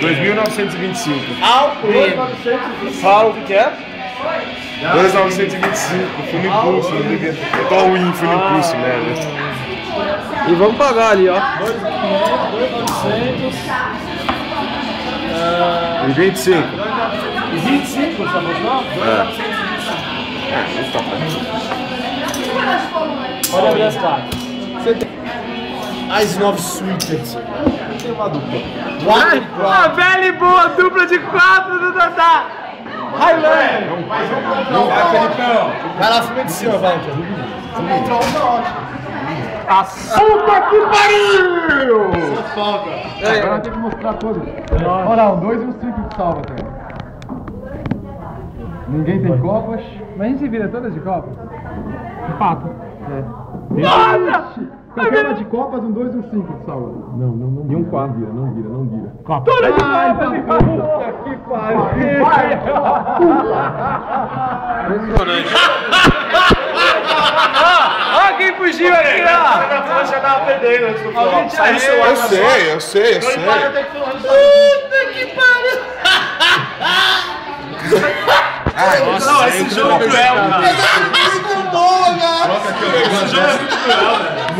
2.925. Ao prêmio. Fala o que é? 2.925. Fui no impulso. Eu tô ruim, fui no impulso, merda. E vamos pagar ali, ó. 2.900. E 25. E 25, só não? Pode abrir as cartas. As 9 sweepers. Tem uma dupla. A velha e boa dupla de 4 do Dadá. Highlander. Cara, filme de cima, vai. A puta que pariu! Falta. Agora tem que mostrar todos. Olha lá, um 2 e um 5 que salva, cara. Ninguém tem copas. Mas a gente vira todas de copas? Empata. Nossa! Qualquer uma de copas, um 2 e um 5 que salva. Não. E um 4. Não vira. Copa. Todas de copas, empatou! Puta que pariu! Impressionante. Ó quem fugiu aqui, ó! Eu já tava perdendo antes do final. Eu sei. Puta que pariu! Não, esse jogo é cruel, cara. Muito boa, cara! Esse jogo é muito cruel, velho.